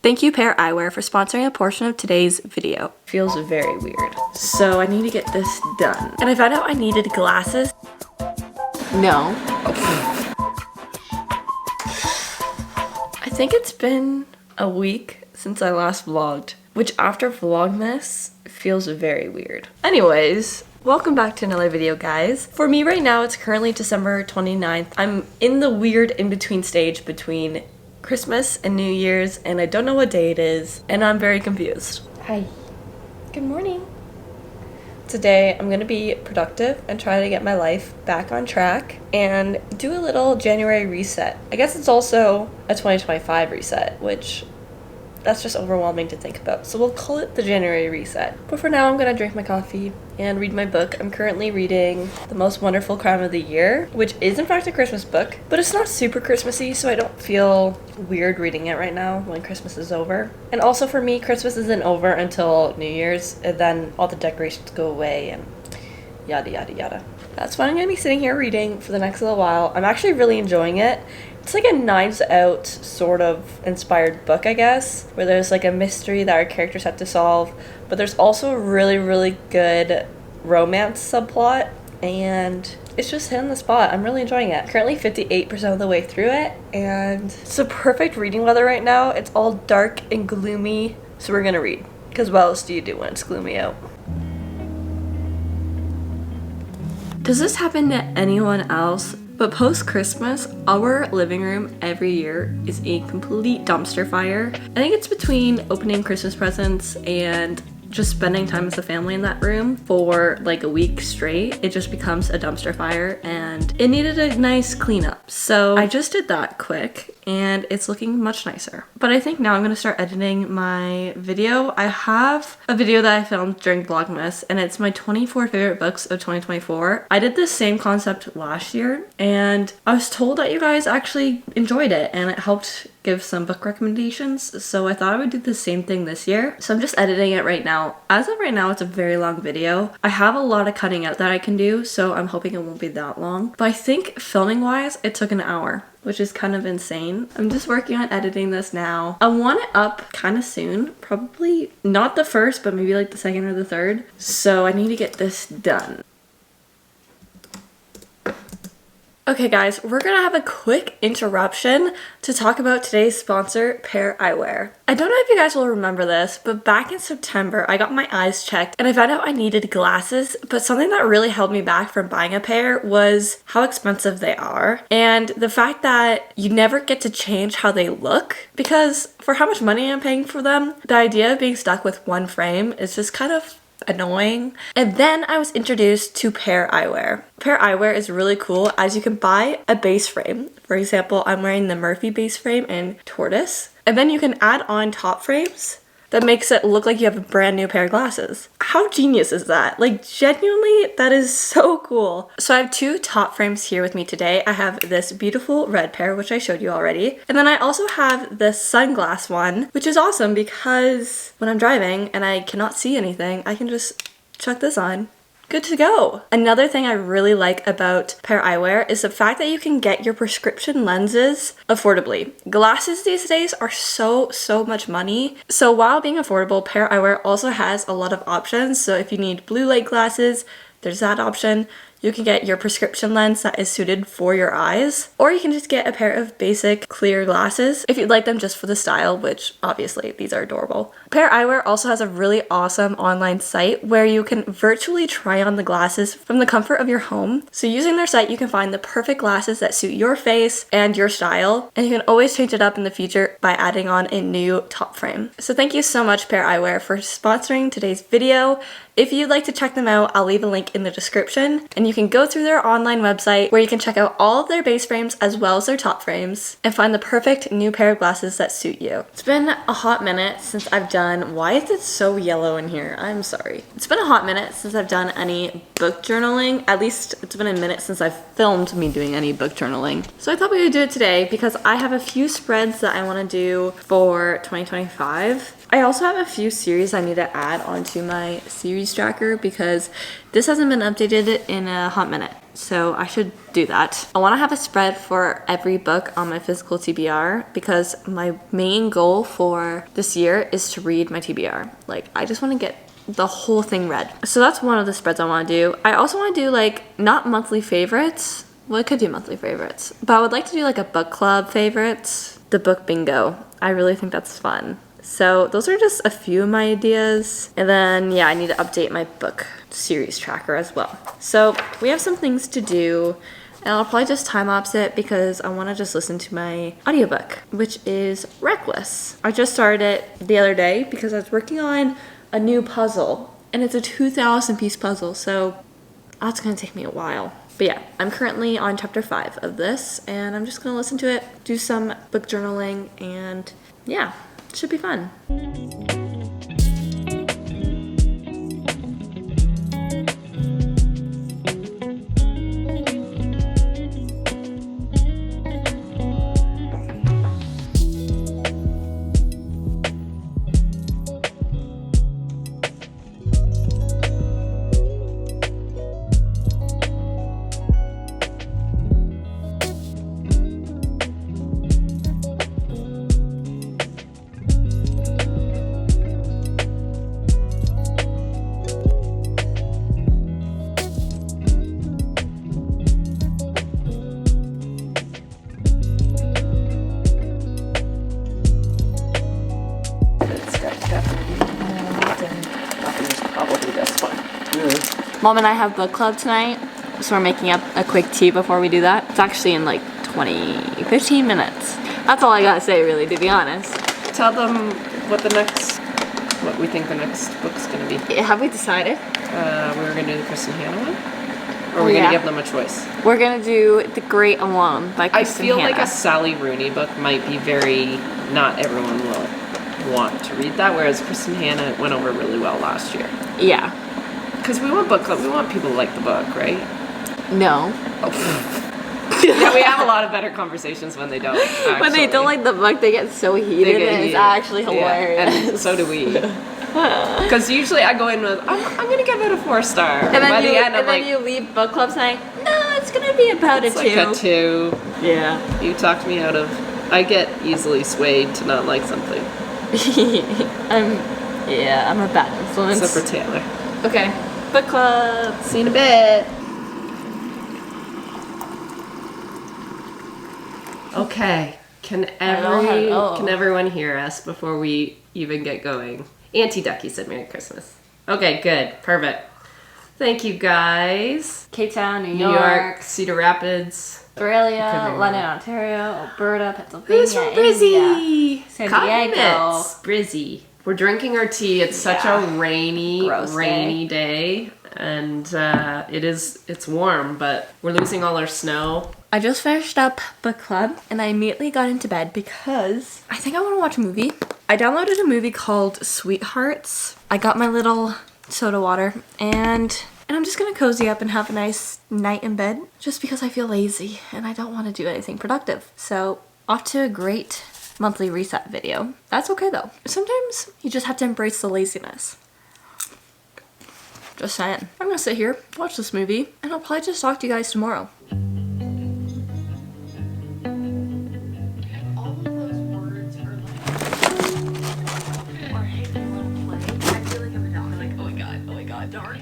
Thank you, Pair Eyewear, for sponsoring a portion of today's video. Feels very weird. So I need to get this done. And I found out I needed glasses. No. I think it's been a week since I last vlogged, which after Vlogmas feels very weird. Anyways, welcome back to another video, guys. For me right now, it's currently December 29th. I'm in the weird in-between stage between Christmas and New Year's, and I don't know what day it is, and I'm very confused. Hi. Good morning. Today, I'm gonna be productive and try to get my life back on track and do a little January reset. I guess it's also a 2025 reset, which that's just overwhelming to think about. So we'll call it the January reset. But for now, I'm gonna drink my coffee and read my book. I'm currently reading The Most Wonderful Crime of the Year, which is in fact a Christmas book, but it's not super Christmassy, so I don't feel weird reading it right now when Christmas is over. And also for me, Christmas isn't over until New Year's, and then all the decorations go away and yada yada yada. That's what I'm gonna be sitting here reading for the next little while. I'm actually really enjoying it. It's like a Knives Out sort of inspired book, I guess, where there's like a mystery that our characters have to solve, but there's also a really good romance subplot, and it's just hitting the spot. I'm really enjoying it. Currently 58% of the way through it, and it's a perfect reading weather right now. It's all dark and gloomy, so we're gonna read, because what else do you do when it's gloomy out? Does this happen to anyone else? But post-Christmas, our living room every year is a complete dumpster fire. I think it's between opening Christmas presents and just spending time as a family in that room for like a week straight. It just becomes a dumpster fire, and it needed a nice cleanup. So I just did that quick and it's looking much nicer. But I think now I'm gonna start editing my video. I have a video that I filmed during Vlogmas, and it's my 24 favorite books of 2024. I did this same concept last year, and I was told that you guys actually enjoyed it and it helped give some book recommendations, so I thought I would do the same thing this year. So I'm just editing it right now. As of right now, it's a very long video. I have a lot of cutting out that I can do, so I'm hoping it won't be that long. But I think filming wise, it took an hour, which is kind of insane. I'm just working on editing this now. I want it up kind of soon, probably not the first, but maybe like the second or the third. So I need to get this done. Okay guys, we're gonna have a quick interruption to talk about today's sponsor, Pair Eyewear. I don't know if you guys will remember this, but back in September, I got my eyes checked and I found out I needed glasses, but something that really held me back from buying a pair was how expensive they are, and the fact that you never get to change how they look, because for how much money I'm paying for them, the idea of being stuck with one frame is just kind of annoying. And then I was introduced to Pair Eyewear. Pair Eyewear is really cool as you can buy a base frame. For example, I'm wearing the Murphy base frame in tortoise, and then you can add on top frames that makes it look like you have a brand new pair of glasses. How genius is that? Like, genuinely, that is so cool. So I have two top frames here with me today. I have this beautiful red pair, which I showed you already. And then I also have the sunglass one, which is awesome because when I'm driving and I cannot see anything, I can just chuck this on. Good to go. Another thing I really like about Pair Eyewear is the fact that you can get your prescription lenses affordably. Glasses these days are so much money. So while being affordable, Pair Eyewear also has a lot of options. So if you need blue light glasses, there's that option. You can get your prescription lens that is suited for your eyes, or you can just get a pair of basic clear glasses if you'd like them just for the style, which obviously these are adorable. Pair Eyewear also has a really awesome online site where you can virtually try on the glasses from the comfort of your home. So using their site, you can find the perfect glasses that suit your face and your style, and you can always change it up in the future by adding on a new top frame. So thank you so much, Pair Eyewear, for sponsoring today's video. If you'd like to check them out, I'll leave a link in the description, and you can go through their online website where you can check out all of their base frames as well as their top frames and find the perfect new pair of glasses that suit you. It's been a hot minute since I've done, why is it so yellow in here? I'm sorry. It's been a hot minute since I've done any book journaling. At least it's been a minute since I've filmed me doing any book journaling. So I thought we would do it today because I have a few spreads that I want to do for 2025. I also have a few series I need to add onto my series series tracker because this hasn't been updated in a hot minute. So I should do that. I want to have a spread for every book on my physical TBR because my main goal for this year is to read my TBR. Like, I just want to get the whole thing read. So that's one of the spreads I want to do. I also want to do like not monthly favorites. Well, I could do monthly favorites, but I would like to do like a book club favorites, the book bingo. I really think that's fun. So those are just a few of my ideas. And then, yeah, I need to update my book series tracker as well. So we have some things to do, and I'll probably just time-lapse it because I want to just listen to my audiobook, which is Reckless. I just started it the other day because I was working on a new puzzle, and it's a 2,000-piece puzzle, so that's going to take me a while. But yeah, I'm currently on chapter 5 of this, and I'm just going to listen to it, do some book journaling, and yeah, it should be fun. Mom and I have book club tonight, so we're making up a quick tea before we do that. It's actually in like 15 minutes. That's all I gotta say, really, to be honest. Tell them what we think the next book's gonna be. Have we decided? We were gonna do the Kristen Hanna one? Or are we gonna give them a choice? We're gonna do The Great Alone by Kristen Hanna. I feel like a Sally Rooney book might be not everyone will want to read that, whereas Kristen Hanna went over really well last year. Yeah. Because we want book club, we want people to like the book, right? No. Oh. Yeah, we have a lot of better conversations when they don't. Actually. When they don't like the book, they get so heated, and it's actually hilarious. Yeah, and so do we. Because usually I go in with, I'm going to give it a 4-star. And then, you leave book club saying, no, it's going to be about a 2. Like a 2. Yeah. You talked me out of, I get easily swayed to not like something. I'm a bad influence. Except for Taylor. Okay. Book club. See you in a bit. Okay. Can everyone hear us before we even get going? Auntie Ducky said Merry Christmas. Okay, good. Perfect. Thank you, guys. Cape Town, New York, Cedar Rapids, Australia, London, Ontario, Alberta, Pennsylvania, who's from Brizzy? India, San Diego. Brizzy. We're drinking our tea. It's such a rainy day. And it's warm, but we're losing all our snow. I just finished up book club and I immediately got into bed because I think I want to watch a movie. I downloaded a movie called Sweethearts. I got my little soda water and I'm just gonna cozy up and have a nice night in bed just because I feel lazy and I don't want to do anything productive. So off to a great monthly reset video. That's okay though. Sometimes you just have to embrace the laziness. Just saying. I'm gonna sit here, watch this movie, and I'll probably just talk to you guys tomorrow. All of those words are like, or hey, they wanna play. I feel like I'm a dog. Like, oh my god, darn.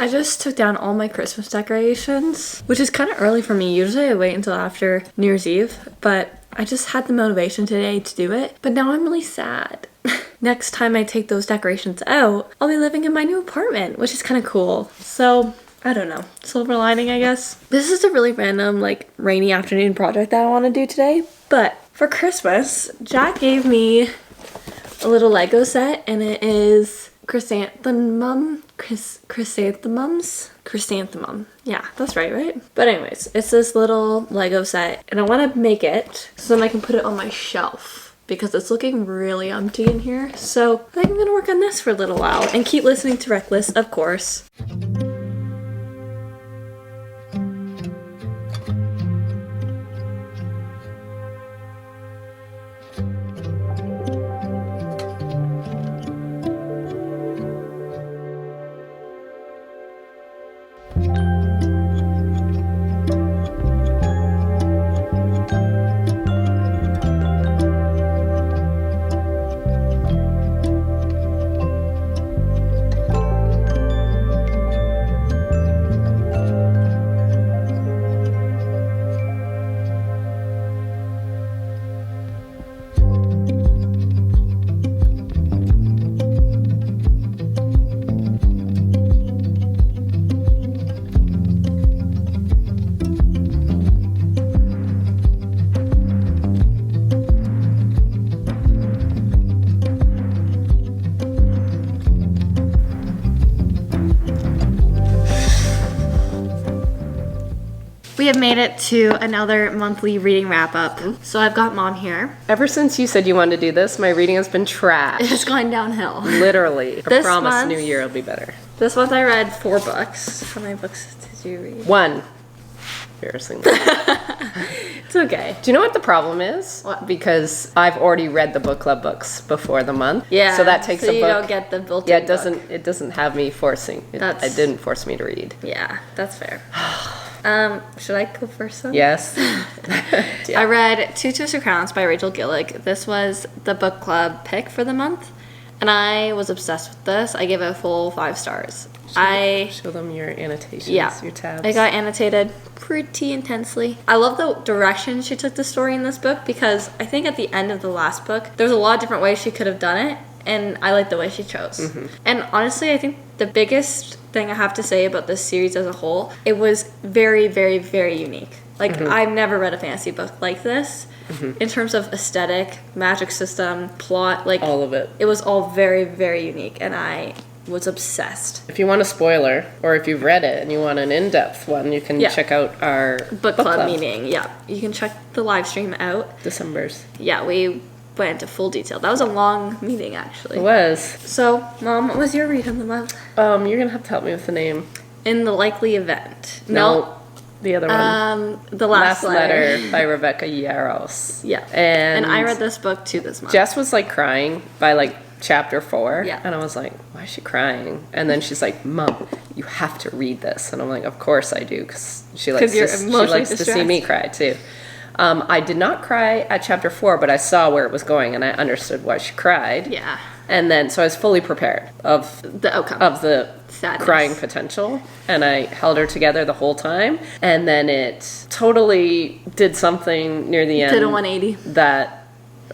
I just took down all my Christmas decorations, which is kind of early for me. Usually I wait until after New Year's Eve, but I just had the motivation today to do it. But now I'm really sad. Next time I take those decorations out, I'll be living in my new apartment, which is kind of cool. So, I don't know. Silver lining, I guess. This is a really random, like, rainy afternoon project that I want to do today. But for Christmas, Jack gave me a little Lego set, and it is chrysanthemum. Yeah, that's right? But anyways, it's this little Lego set, and I want to make it so then I can put it on my shelf because it's looking really empty in here. So I think I'm gonna work on this for a little while and keep listening to Reckless, of course. We have made it to another monthly reading wrap up. So I've got Mom here. Ever since you said you wanted to do this, my reading has been trash. It's gone downhill. Literally. I This promise month- New Year will be better. This month I read 4 books. How many books did you read? 1. Embarrassingly. It's okay. Do you know what the problem is? What? Because I've already read the book club books before the month. Yeah. So that takes so a you book. don't get the built-in Yeah, book. it doesn't have me forcing. It That's- didn't force me to read. Yeah, that's fair. Should I go first then? Yes. I read Two Twisted Crowns by Rachel Gillick. This was the book club pick for the month, and I was obsessed with this. I gave it a full 5 stars. Show them your annotations, your tabs. It got annotated pretty intensely. I love the direction she took the story in this book because I think at the end of the last book, there's a lot of different ways she could have done it, and I like the way she chose. Mm-hmm. And honestly, I think the biggest thing I have to say about this series as a whole, it was very, very, very unique. Like, I've never read a fantasy book like this. In terms of aesthetic, magic system, plot, like all of it. It was all very, very unique, and I was obsessed. If you want a spoiler, or if you've read it and you want an in-depth one, you can check out our Book club meeting. Yeah, you can check the live stream out. December's. Yeah, we went into full detail. That was a long meeting, actually. It was. So, Mom, what was your read of the month? You're gonna have to help me with the name. In the Likely Event. No. The other one. The Last Letter. by Rebecca Yarros. Yeah. And I read this book too this month. Jess was like crying by like chapter 4. Yeah. And I was like, why is she crying? And then she's like, Mom, you have to read this. And I'm like, of course I do, because she likes to see me cry too. I did not cry at chapter 4, but I saw where it was going and I understood why she cried. Yeah. And then, so I was fully prepared of The outcome. of the Sadness. crying potential, and I held her together the whole time. And then it totally did something near the end. Did a 180. That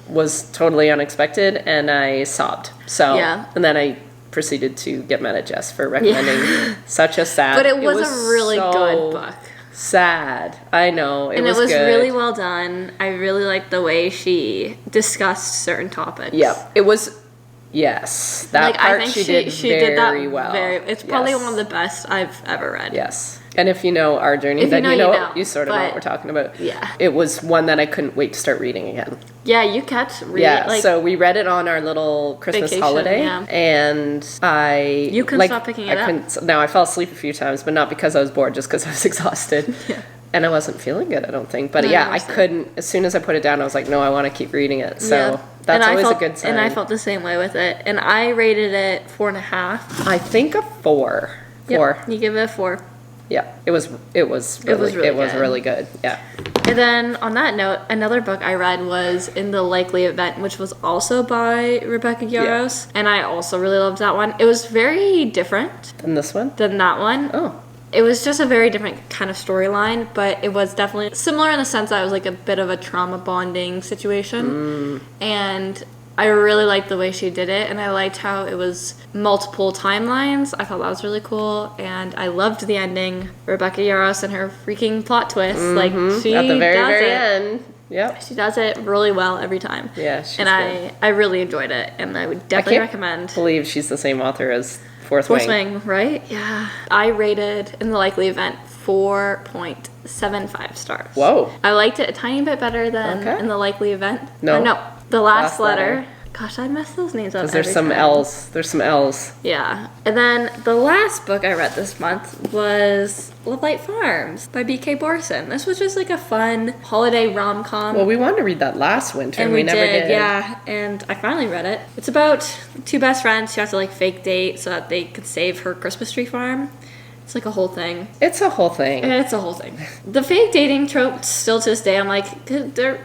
was totally unexpected, and I sobbed. So, Yeah. and then I proceeded to get mad at Jess for recommending such a sad. But it was a really so good book. Sad. I know. And it was good. really well done. I really liked the way she discussed certain topics. Yep. It was. Yes, that part she did very well. It's probably one of the best I've ever read. Yes. And if you know our journey, If then you know. you sort of know what we're talking about. Yeah. It was one that I couldn't wait to start reading again. Yeah, you kept reading. Yeah, so we read it on our little Christmas Vacation, holiday. yeah. And You couldn't stop picking it up. Now, I fell asleep a few times, but not because I was bored, just because I was exhausted. Yeah. And I wasn't feeling good, I don't think. But No, yeah, I I understand. couldn't, as soon as I put it down, I was like, no, I want to keep reading it. So that's always a good sign. And I felt the same way with it. And I rated it 4.5. I think a 4. 4. Yep, you give it a 4. Yeah, it was really good. Yeah. And then on that note, another book I read was In the Likely Event, which was also by Rebecca Yarros. Yeah. And I also really loved that one. It was very different. Than this one? Than that one. Oh. It was just a very different kind of storyline, but it was definitely similar in the sense that it was like a bit of a trauma bonding situation. And I really liked the way she did it, and I liked how it was multiple timelines. I thought that was really cool, and I loved the ending. Rebecca Yarros and her freaking plot twist. Like, she at the very, does very it. end. Yep. She does it really well every time. Yeah, she's and good. I really enjoyed it, and I would definitely recommend. I believe she's the same author as Fourth Wing, right? Yeah. I rated In the Likely Event 4.75 stars. Whoa. I liked it a tiny bit better than In the Likely Event. No. The Last Letter. Gosh, I mess those names up. Because there's some L's. There's some L's. Yeah. And then the last book I read this month was Love Light Farms by B.K. Borson. This was just like a fun holiday rom-com. Well, we wanted to read that last winter, and we never did. Yeah, and I finally read it. It's about two best friends who have to like fake date so that they could save her Christmas tree farm. It's like a whole thing. It's a whole thing. It's a whole thing. The fake dating trope, still to this day, I'm like, they're...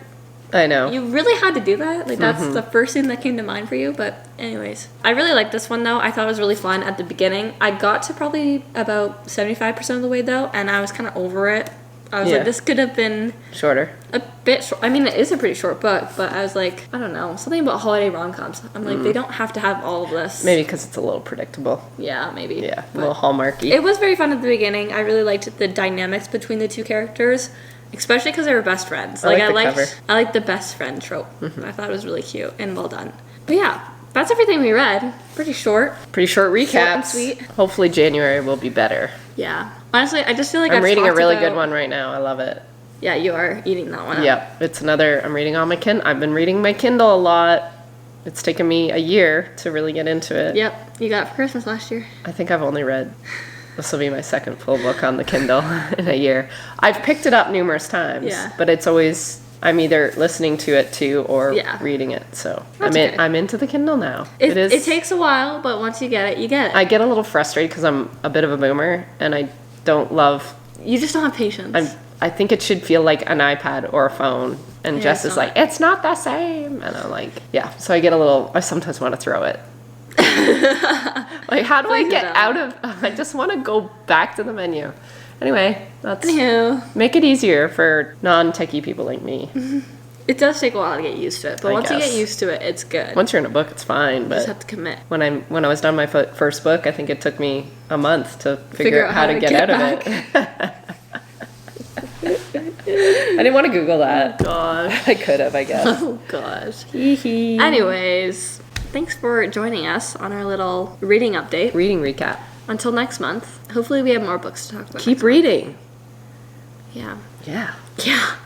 I know. You really had to do that? Like, that's the first thing that came to mind for you? But anyways. I really liked this one, though. I thought it was really fun at the beginning. I got to probably about 75% of the way, though, and I was kind of over it. I was like, this could have been... shorter. A bit short. I mean, it is a pretty short book, but I was like, I don't know. Something about holiday rom-coms. I'm like, they don't have to have all of this. Maybe because it's a little predictable. Yeah, maybe. Yeah, a little hallmarky. It was very fun at the beginning. I really liked the dynamics between the two characters. Especially because they were best friends. I liked the best friend trope. I thought it was really cute and well done. But yeah, that's everything we read. Pretty short. Pretty short recaps. Short and sweet. Hopefully January will be better. Yeah. Honestly, I just feel like I'm reading a really good one right now. I love it. Yeah, you are eating that one up. Yep. It's another, I'm reading on my Kindle. I've been reading my Kindle a lot. It's taken me a year to really get into it. Yep. You got it for Christmas last year. I think I've only read... This will be my second full book on the Kindle in a year. I've picked it up numerous times, but it's always, I'm either listening to it too or reading it. So I'm into the Kindle now. It takes a while, but once you get it, you get it. I get a little frustrated because I'm a bit of a boomer and I don't love... You just don't have patience. I think it should feel like an iPad or a phone. And Jess is like, it's not the same. And I'm like, yeah. So I sometimes want to throw it. Like, how do I get out of... I just want to go back to the menu. Anyway, make it easier for non-techie people like me. It does take a while to get used to it, but once you get used to it, it's good. Once you're in a book, it's fine, but... You just have to commit. When I was done my first book, I think it took me a month to figure out how to get out of it. I didn't want to Google that. Oh, gosh. I could have, I guess. Oh, gosh. Anyways... Thanks for joining us on our little reading update. Reading recap. Until next month. Hopefully we have more books to talk about. Keep reading. Yeah. Yeah. Yeah.